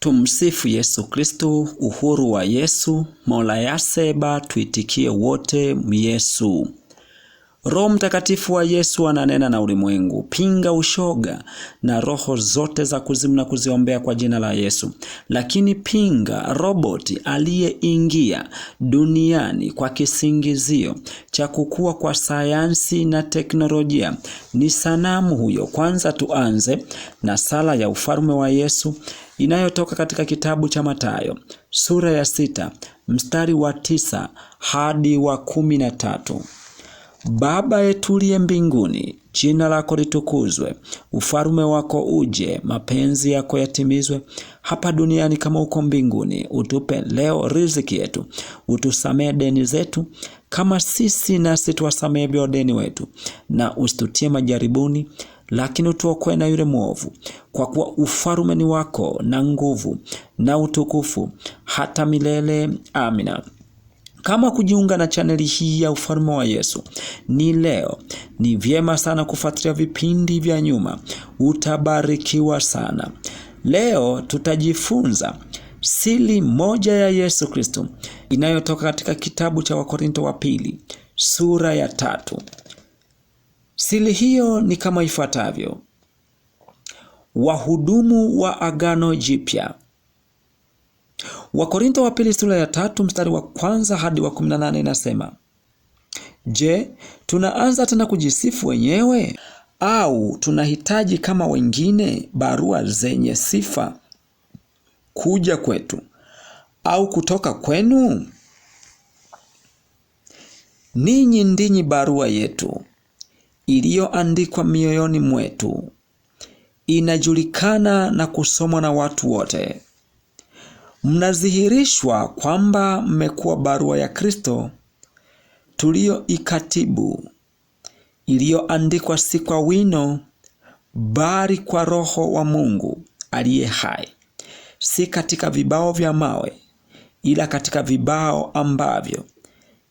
Tumsifu Yesu Kristo. Uhuru wa Yesu. Mola yaseba tuitikie wote Yesu. Roho Mtakatifu wa Yesu ananena na ulimwengu. Pinga ushoga na roho zote za kuzimu na kuziombea kwa jina la Yesu. Lakini pinga roboti aliyeingia duniani kwa kisingizio cha kukua kwa sayansi na teknolojia. Ni sanamu huyo. Kwanza tuanze na sala ya ufalme wa Yesu inayotoka katika kitabu cha Mathayo sura ya 6 mstari wa 9 hadi wa 13. Baba yetu uliye mbinguni, jina lako litukuzwe, ufalme wako uje, mapenzi yako yatimizwe hapa duniani kama uko mbinguni. Utupe leo riziki yetu, utusamee deni zetu kama sisi nasi tuwasamee wadeni wetu, na usitutie majaribuni, lakini utuokoe na yule mwovu, kwa kuwa ufalme ni wako na nguvu na utukufu hata milele. Amina. Kama kujiunga na chaneli hii ya ufalme wa Yesu ni leo, ni vyema sana kufuatilia vipindi vya nyuma, utabarikiwa sana. Leo tutajifunza siri moja ya Yesu Kristo inayotoka katika kitabu cha Wakorinto wa pili sura ya 3. Siri hiyo ni kama ifuatavyo: wahudumu wa Agano Jipya. Wakorinto wa pili sura ya 3 mstari wa 1 hadi wa 18 inasema, je, tunaanza tena kujisifu wenyewe, au tunahitaji kama wengine barua zenye sifa kuja kwetu au kutoka kwenu? Ninyi ndinyi barua yetu iliyoandikwa mioyoni mwetu, inajulikana na kusomwa na watu wote. Mnadhihirishwa kwamba mmekuwa barua ya Kristo tuliyoikatibu, iliyoandikwa si kwa wino, bali kwa Roho wa Mungu aliye hai, si katika vibao vya mawe, ila katika vibao ambavyo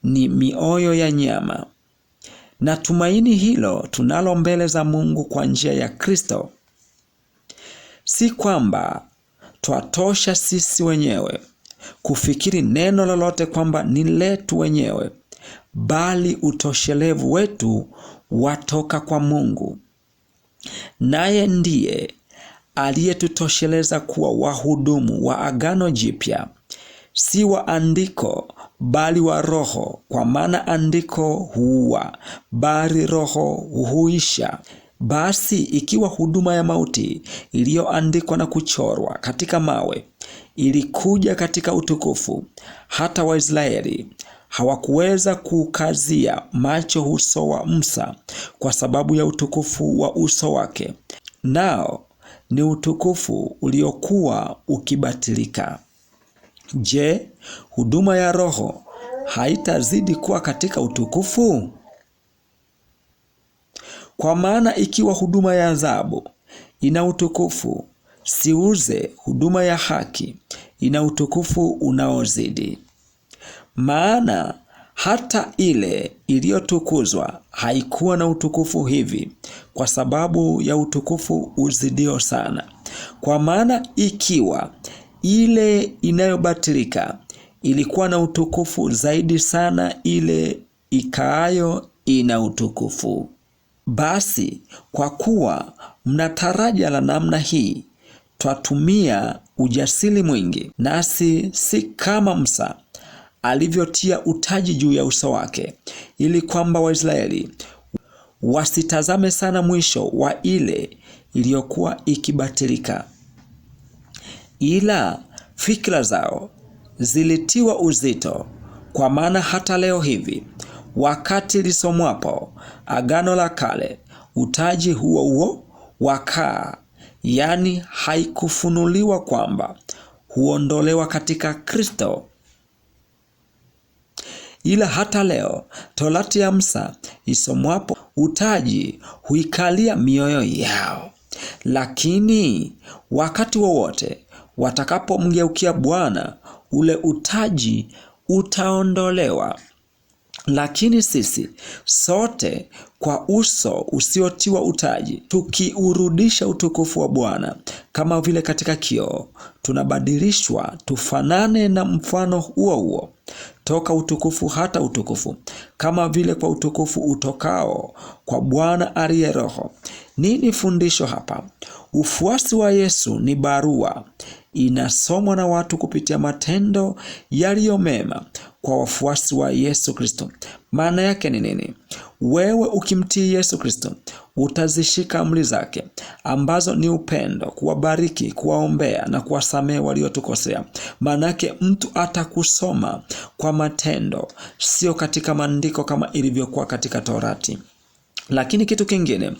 ni mioyo ya nyama. Na tumaini hilo tunalo mbele za Mungu kwa njia ya Kristo. Si kwamba twatosha sisi wenyewe kufikiri neno lolote kwamba ni letu wenyewe, bali utoshelevu wetu watoka kwa Mungu. Naye ndiye aliyetutosheleza kuwa wahudumu wa Agano Jipya, si wa andiko bali wa Roho, kwa maana andiko huua, bali Roho huhuisha. Basi ikiwa huduma ya mauti iliyoandikwa na kuchorwa katika mawe ilikuja katika utukufu, hata Waisraeli hawakuweza kukazia macho uso wa Musa kwa sababu ya utukufu wa uso wake, nao ni utukufu uliokuwa ukibatilika. Je, huduma ya Roho haitazidi kuwa katika utukufu? Kwa maana ikiwa huduma ya adhabu ina utukufu, siuze huduma ya haki ina utukufu unaozidi. Maana hata ile iliyotukuzwa haikuwa na utukufu hivi, kwa sababu ya utukufu uzidio sana. Kwa maana ikiwa ile inayobatilika ilikuwa na utukufu zaidi sana, ile ikaayo ina utukufu. Basi kwa kuwa mna taraja la namna hii, twatumia ujasiri mwingi, nasi si kama Musa alivyotia utaji juu ya uso wake, ili kwamba Waisraeli wasitazame sana mwisho wa ile iliyokuwa ikibatilika, ila fikra zao zilitiwa uzito. Kwa maana hata leo hivi, wakati lisomwapo Agano la Kale, utaji huo huo wakaa, yani haikufunuliwa kwamba huondolewa katika Kristo. Ila hata leo Torati ya Musa isomwapo, utaji huikalia mioyo yao. Lakini wakati wowote watakapomgeukia Bwana, ule utaji utaondolewa. Lakini sisi sote kwa uso usiotiwa utaji, tukiurudisha utukufu wa Bwana Kama vile katika kioo tunabadilishwa tufanane na mfano huo huo toka utukufu hata utukufu, kama vile kwa utukufu utokao kwa Bwana aliye Roho. Nini fundisho hapa? Ufuasi wa Yesu ni barua inasomwa na watu kupitia matendo yaliyo mema kwa wafuasi wa Yesu Kristo. Maana yake ni nini? Wewe ukimtii Yesu Kristo utazishika amri zake ambazo ni upendo, kuwabariki, kuwaombea na kuwasamehe waliotukosea. Maana yake mtu atakusoma kwa matendo, sio katika maandiko kama ilivyokuwa katika Torati. Lakini kitu kingine,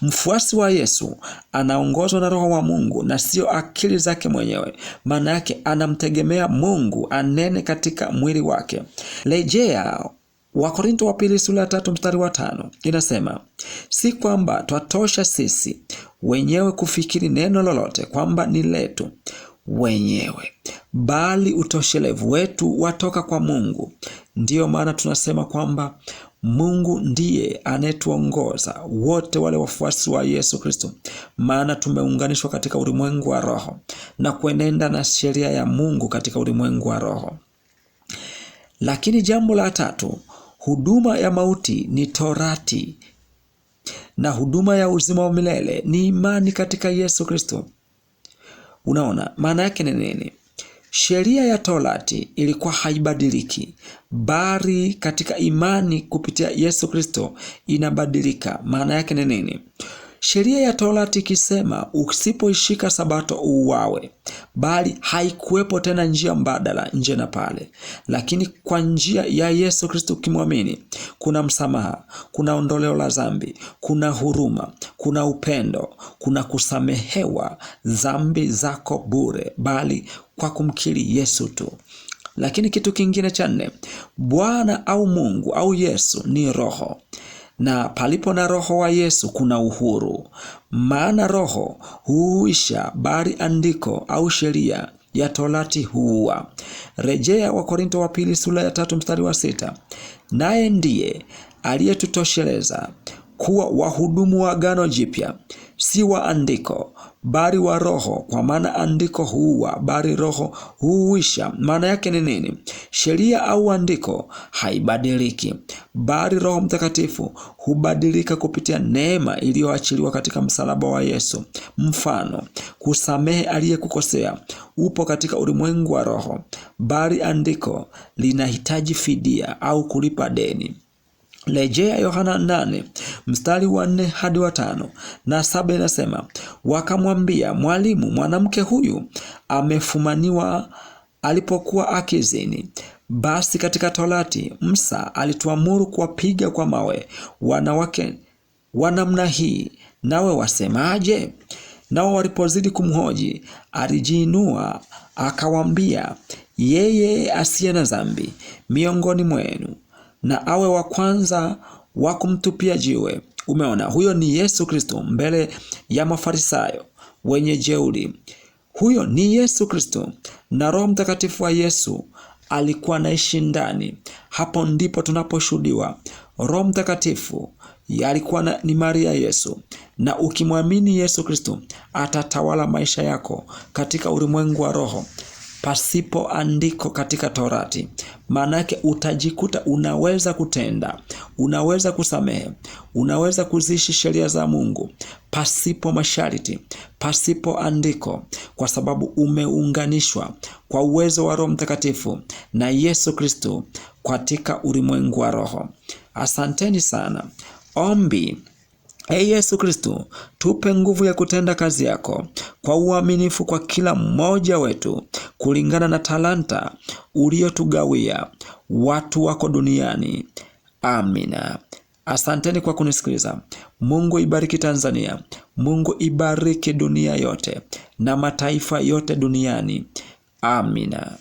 mfuasi wa Yesu anaongozwa na Roho wa Mungu na sio akili zake mwenyewe. Maana yake anamtegemea Mungu anene katika mwili wake. Rejea Wakorintho wa pili sura ya 3 mstari wa 5 inasema, si kwamba twatosha sisi wenyewe kufikiri neno lolote kwamba ni letu wenyewe, bali utoshelevu wetu watoka kwa Mungu. Ndiyo maana tunasema kwamba Mungu ndiye anayetuongoza wote wale wafuasi wa Yesu Kristo, maana tumeunganishwa katika ulimwengu wa roho na kuenenda na sheria ya Mungu katika ulimwengu wa roho. Lakini jambo la tatu, huduma ya mauti ni Torati na huduma ya uzima wa milele ni imani katika Yesu Kristo. Unaona, maana yake ni nini? Sheria ya Torati ilikuwa haibadiliki, bali katika imani kupitia Yesu Kristo inabadilika. Maana yake ni nini? Sheria ya Torati ikisema usipoishika sabato uuawe, bali haikuwepo tena njia mbadala nje na pale. Lakini kwa njia ya Yesu Kristo ukimwamini, kuna msamaha, kuna ondoleo la dhambi, kuna huruma, kuna upendo, kuna kusamehewa dhambi zako bure, bali kwa kumkiri Yesu tu. Lakini kitu kingine cha nne, Bwana au Mungu au Yesu ni roho, na palipo na roho wa Yesu kuna uhuru. Maana roho huisha, bali andiko au sheria ya Torati huua. Rejea Wakorintho wa pili sura ya 3 mstari wa 6. Naye ndiye aliyetutosheleza kuwa wahudumu wa agano jipya, si wa andiko bali wa roho, kwa maana andiko huua bali roho huuisha. Maana yake ni nini? Sheria au andiko haibadiliki, bali Roho Mtakatifu hubadilika kupitia neema iliyoachiliwa katika msalaba wa Yesu. Mfano, kusamehe aliyekukosea upo katika ulimwengu wa roho, bali andiko linahitaji fidia au kulipa deni. Rejea Yohana 8 mstari wa 4 hadi wa 5 na 7 inasema, wakamwambia, Mwalimu, mwanamke huyu amefumaniwa alipokuwa akizini. Basi katika Torati Musa alituamuru kuwapiga kwa mawe wanawake wa namna hii, nawe wasemaje? Nao walipozidi kumhoji, alijiinua akawaambia, yeye asiye na dhambi miongoni mwenu na awe wa kwanza wa kumtupia jiwe. Umeona, huyo ni Yesu Kristo mbele ya Mafarisayo wenye jeuri. Huyo ni Yesu Kristo, na Roho Mtakatifu wa Yesu alikuwa anaishi ndani. Hapo ndipo tunaposhuhudiwa Roho Mtakatifu alikuwa ni Maria Yesu, na ukimwamini Yesu Kristo atatawala maisha yako katika ulimwengu wa roho pasipo andiko katika Torati. Maana yake utajikuta unaweza kutenda, unaweza kusamehe, unaweza kuziishi sheria za Mungu pasipo masharti, pasipo andiko, kwa sababu umeunganishwa kwa uwezo wa Roho Mtakatifu na Yesu Kristo katika ulimwengu wa roho. Asanteni sana. Ombi. Yesu Kristo, tupe nguvu ya kutenda kazi yako kwa uaminifu kwa kila mmoja wetu kulingana na talanta uliyotugawia watu wako duniani. Amina. Asanteni kwa kunisikiliza. Mungu ibariki Tanzania. Mungu ibariki dunia yote na mataifa yote duniani. Amina.